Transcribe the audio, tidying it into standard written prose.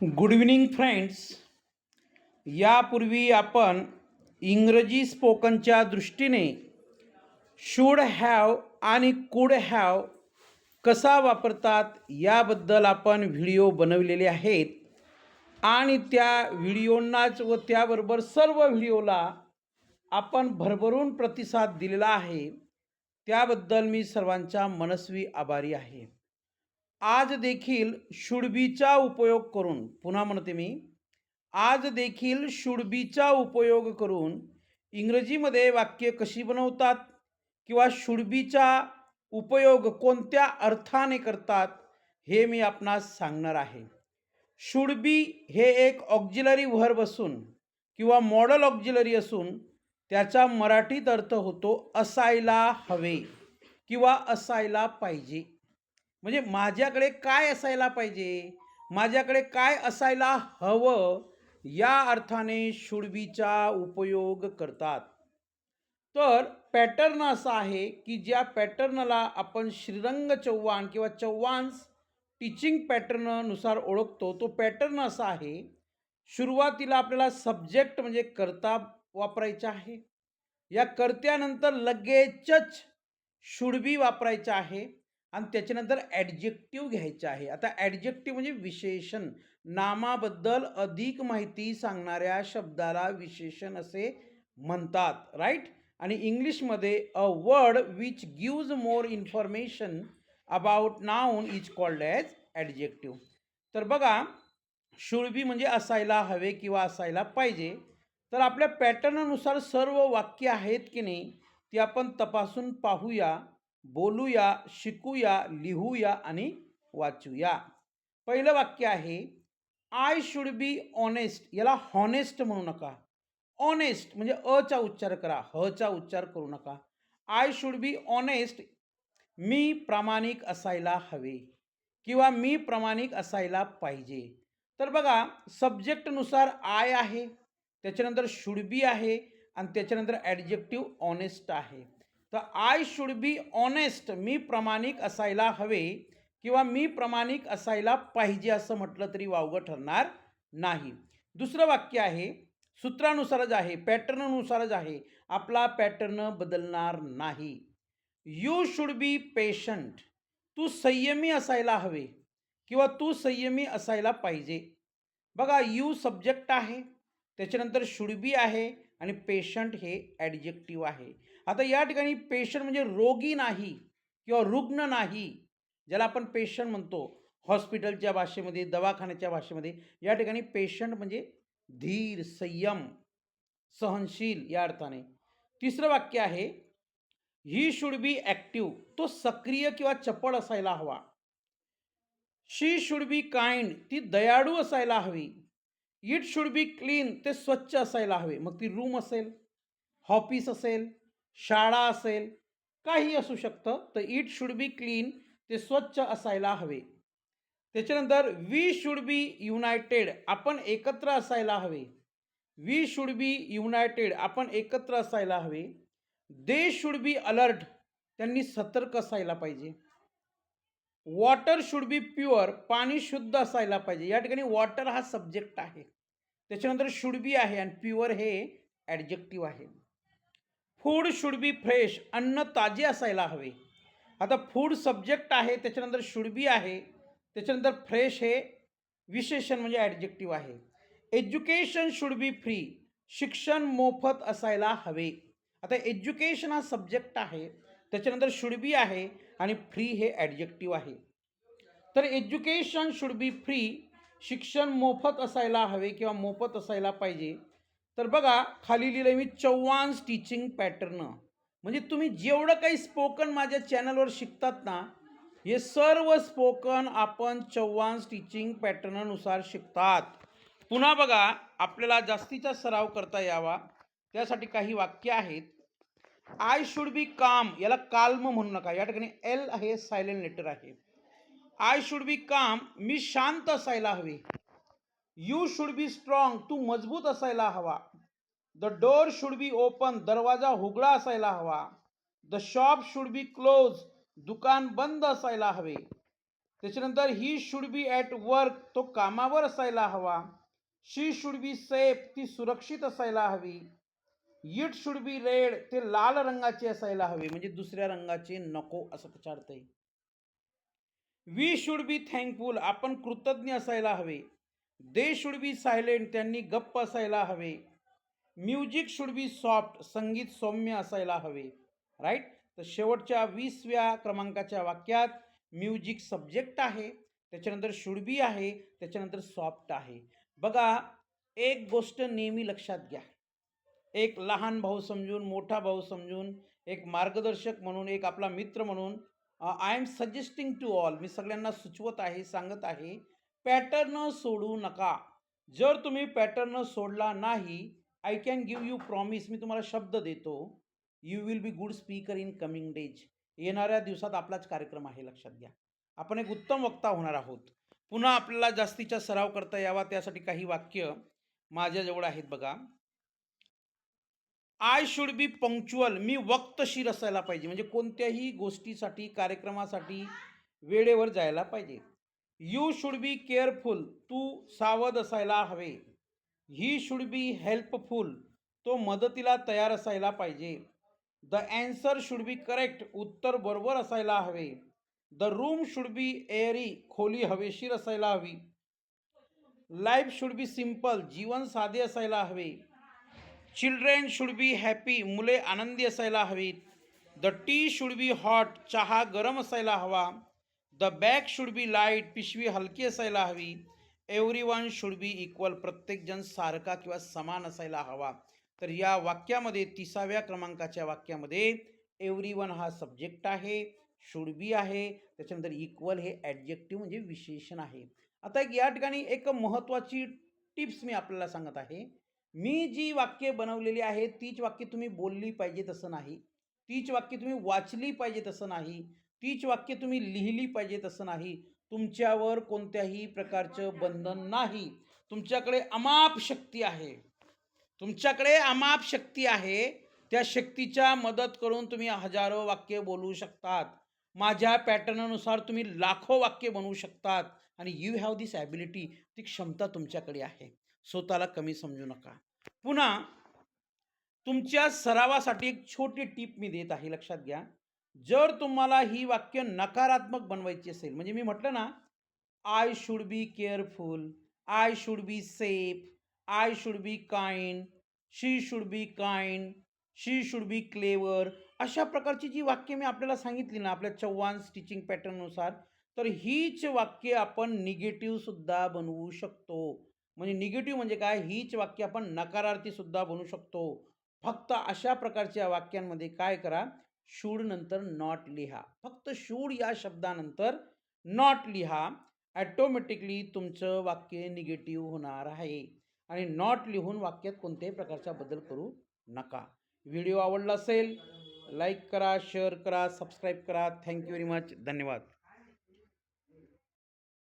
Good evening friends. यापूर्वी आपण इंग्रजी स्पोकनच्या दृष्टीने शूड हॅव आणि कुड हॅव कसा वापरतात याबद्दल आपण व्हिडिओ बनवलेले आहेत आणि त्या व्हिडिओंनाच व त्याबरोबर सर्व व्हिडिओला आपण भरभरून प्रतिसाद दिलेला आहे. त्याबद्दल मी सर्वांचा मनस्वी आभारी आहे. आज देखील शुड बीचा उपयोग करून, पुन्हा म्हणते मी, आज देखील शुड बीचा उपयोग करून इंग्रजीमध्ये वाक्य कशी बनवतात किंवा शुड बीचा उपयोग कोणत्या अर्थाने करतात हे मी आपणास सांगणार आहे. शुड बी हे एक ऑक्झिलरी व्हर्ब असून किंवा मॉडल ऑक्झिलरी असून त्याचा मराठीत अर्थ होतो असायला हवे किंवा असायला पाहिजे. म्हणजे माझ्याकडे काय असायला पाहिजे, माझ्याकडे काय असायला हवं या अर्थाने शुड बीचा उपयोग करतात. तर पॅटर्न असा आहे की ज्या पॅटर्नला आपण श्रीरंग चव्हाण किंवा चव्हाणस टीचिंग पॅटर्ननुसार ओळखतो. तो पॅटर्न असा आहे, सुरुवातीला आपल्याला सब्जेक्ट म्हणजे कर्ता वापरायचा आहे. या कर्त्यानंतर लगेचच शुड बी वापरायचं आहे आणि त्याच्यानंतर ॲडजेक्टिव्ह घ्यायचं आहे. आता ॲडजेक्टिव्ह म्हणजे विशेषण, नामाबद्दल अधिक माहिती सांगणाऱ्या शब्दाला विशेषण असे म्हणतात, राईट. आणि इंग्लिशमध्ये a word which gives more information about noun is called as adjective. तर बघा, शुड बी म्हणजे असायला हवे किंवा असायला पाहिजे. तर आपल्या पॅटर्ननुसार सर्व वाक्य आहेत की नाही ती आपण तपासून पाहूया, बोलूया, शिकूया, लिहूया आणि वाचूया. पहिलं वाक्य आहे, आय शुड बी ऑनेस्ट. याला हॉनेस्ट म्हणू नका. ऑनेस्ट म्हणजे अचा उच्चार करा, हचा उच्चार करू नका. आय शुड बी ऑनेस्ट, मी प्रामाणिक असायला हवे किंवा मी प्रामाणिक असायला पाहिजे. तर बघा, सब्जेक्टनुसार आय आहे, त्याच्यानंतर शुड बी आहे आणि त्याच्यानंतर ॲडजेक्टिव्ह ऑनेस्ट आहे. तर आय शुड बी ऑनेस्ट, मी प्रामाणिक असायला हवे किंवा मी प्रामाणिक असायला पाहिजे असं म्हटलं तरी वावगं ठरणार नाही. दुसरं वाक्य आहे, सूत्रानुसारच आहे, पॅटर्ननुसारच आहे, आपला पॅटर्न बदलणार नाही. यू शुड बी पेशंट, तू संयमी असायला हवे किंवा तू संयमी असायला पाहिजे. बघा, यू सब्जेक्ट आहे, त्याच्यानंतर शुड बी आहे आणि पेशंट हे ॲडजेक्टिव्ह आहे. आता या ठिकाणी पेशंट म्हणजे रोगी नाही किंवा रुग्ण नाही, ज्याला आपण पेशंट म्हणतो हॉस्पिटलच्या भाषेमध्ये, दवाखान्याच्या भाषेमध्ये. या ठिकाणी पेशंट म्हणजे धीर, संयम, सहनशील या अर्थाने. तिसरं वाक्य आहे, ही शुड बी ॲक्टिव्ह, तो सक्रिय किंवा चपळ असायला हवा. शी शुड बी काइंड, ती दयाळू असायला हवी. इट शुड बी क्लीन, ते स्वच्छ असायला हवे. मग ती रूम असेल, ऑफिस असेल, शाळा असेल, काही असू शकतं. तर इट शुड बी क्लीन, ते स्वच्छ असायला हवे. त्याच्यानंतर वी शुड बी युनायटेड, आपण एकत्र असायला हवे. वी शुड बी युनायटेड, आपण एकत्र असायला हवे. दे शुड बी अलर्ट, त्यांनी सतर्क असायला पाहिजे. वॉटर शुड बी प्युअर, पाणी शुद्ध असायला पाहिजे. या ठिकाणी वॉटर हा सब्जेक्ट आहे, त्याच्यानंतर शुड बी आहे आणि प्युअर हे ॲडजेक्टिव्ह आहे. फूड शुड बी फ्रेश, अन्न ताजे असायला हवे. आता फूड सब्जेक्ट आहे, त्याच्यानंतर शुड बी आहे, त्याच्यानंतर फ्रेश हे विशेषण म्हणजे ॲडजेक्टिव्ह आहे. एज्युकेशन शुड बी फ्री, शिक्षण मोफत असायला हवे. आता एज्युकेशन हा सब्जेक्ट आहे, त्याच्यानंतर शुड बी आहे आणि फ्री हे ॲडजेक्टिव्ह आहे. तर एज्युकेशन शुड बी फ्री, शिक्षण मोफत असायला हवे किंवा मोफत असायला पाहिजे. तर बघा, खाली लिहिलं मी चव्हाणस टीचिंग पॅटर्न. म्हणजे तुम्ही जेवढं काही स्पोकन माझ्या चॅनलवर शिकतात ना, हे सर्व स्पोकन आपण चव्हाणस टीचिंग पॅटर्ननुसार शिकतात. पुन्हा बघा, आपल्याला जास्तीचा सराव करता यावा त्यासाठी काही वाक्य आहेत. आय शुड बी काम, याला काल्म म्हणू नका, या ठिकाणी एल हे सायलेंट लेटर आहे. आय शुड बी काम, मी शांत असायला हवे. यू शुड बी स्ट्रॉंग, तू मजबूत असायला हवा. The door should be open, दरवाजा उघडा असायला हवा. The shop should be close, दुकान बंद असायला हवे. त्याच्यानंतर he should be at work, तो कामावर असायला हवा. शी शुड बी सेफ, ती सुरक्षित असायला हवी. इट शुड बी रेड, ते लाल रंगाचे असायला हवे, म्हणजे दुसऱ्या रंगाचे नको असं त्याचा अर्थ आहे. वी शुड बी थँकफुल, आपण कृतज्ञ असायला हवे. दे शुड बी सायलेंट, त्यांनी गप्प असायला हवे. म्युझिक शुड बी सॉफ्ट, संगीत सौम्य असायला हवे. राईट. तर शेवटच्या 20व्या क्रमांकाच्या वाक्यात म्युझिक सब्जेक्ट आहे, त्याच्यानंतर शुड बी आहे, त्याच्यानंतर सॉफ्ट आहे. बघा, एक गोष्ट नेहमी लक्षात घ्या. एक लहान भाऊ समजून, मोठा भाऊ समजून, एक मार्गदर्शक म्हणून, एक आपला मित्र म्हणून I am suggesting to all, मी सगळ्यांना सुचवत आहे, सांगत आहे, पॅटर्न सोडू नका. जर तुम्ही पॅटर्न सोडला नाही, I can give you promise, मी तुम्हाला शब्द देतो, you will be good speaker in coming days. येणाऱ्या दिवसात आपलाच कार्यक्रम आहे, लक्षात घ्या. आपण एक उत्तम वक्ता होणार आहोत. पुन्हा आपल्याला जास्तीचा सराव करता यावा, त्यासाठी काही वाक्य माझ्याजवळ आहेत बघा. आय शुड बी पंक्च्युअल, मी वक्तशीर असायला पाहिजे, म्हणजे कोणत्याही गोष्टीसाठी, कार्यक्रमासाठी वेळेवर जायला पाहिजे. यू शुड बी केअरफुल, तू सावध असायला हवे. ही शुड बी हेल्पफुल, तो मदतीला तयार असायला पाहिजे. The answer should be correct, उत्तर बरोबर असायला हवे. The room should be airy, खोली हवेशीर असायला हवी. लाईफ शुड बी सिम्पल, जीवन साधे असायला हवे. चिल्ड्रेन शुड बी हॅपी, मुले आनंदी असायला हवीत. The T should be hot, चहा गरम असायला हवा. The bag should be light, पिशवी हलकी असायला हवी. एव्हरीवन शुड बी इक्वल, प्रत्येकजण सारखा किंवा समान असायला हवा. तर या वाक्यामध्ये 30व्या क्रमांकाच्या वाक्यामध्ये एव्हरीवन हा सब्जेक्ट आहे, शुड बी आहे, त्याच्यानंतर इक्वल हे ॲडजेक्टिव्ह म्हणजे विशेषण आहे. आता या ठिकाणी एक महत्त्वाची टिप्स मी आपल्याला सांगत आहे. मी जी वाक्ये बनवलेली आहेत तीच वाक्य तुम्ही बोलली पाहिजे तसं नाही, तीच वाक्य तुम्ही वाचली पाहिजे तसं नाही, तीच वाक्य तुम्ही लिहिली पाहिजे तसं नाही. तुमच्यावर कोणत्याही प्रकारचं बंधन नाही. तुमच्याकडे अमाप शक्ती आहे, तुमच्याकडे अमाप शक्ती आहे. त्या शक्तीच्या मदत करून तुम्ही हजारो वाक्य बोलू शकतात. माझ्या पॅटर्ननुसार तुम्ही लाखो वाक्य बनवू शकतात. आणि यू हॅव दिस ॲबिलिटी, ती क्षमता तुमच्याकडे आहे. स्वतःला कमी समजू नका. पुन्हा तुमच्या सरावासाठी एक छोटी टीप मी देत आहे, लक्षात घ्या. जर तुम्हाला ही वाक्य नकारात्मक बनवायची असेल, म्हणजे मी म्हटलं ना, I should be careful, I should be safe, I should be kind, she should be kind, she should be clever, अशा प्रकारची जी वाक्य मी आपल्याला सांगितली ना आपल्या चव्हाण टीचिंग पॅटर्ननुसार, तर हीच वाक्य आपण निगेटिव्ह सुद्धा बनवू शकतो. म्हणजे निगेटिव्ह म्हणजे काय, हीच वाक्य आपण नकारार्थी सुद्धा बनवू शकतो. फक्त अशा प्रकारच्या वाक्यांमध्ये काय करा, शूड नंतर नॉट लिहा. फक्त शूड या शब्दानंतर नॉट लिहा. ॲटोमॅटिकली तुमचं वाक्य निगेटिव्ह होणार आहे. आणि नॉट लिहून वाक्यात कोणत्याही प्रकारचा बदल करू नका. व्हिडिओ आवडला असेल, लाईक करा, शेअर करा, सबस्क्राईब करा. Thank you very much. धन्यवाद.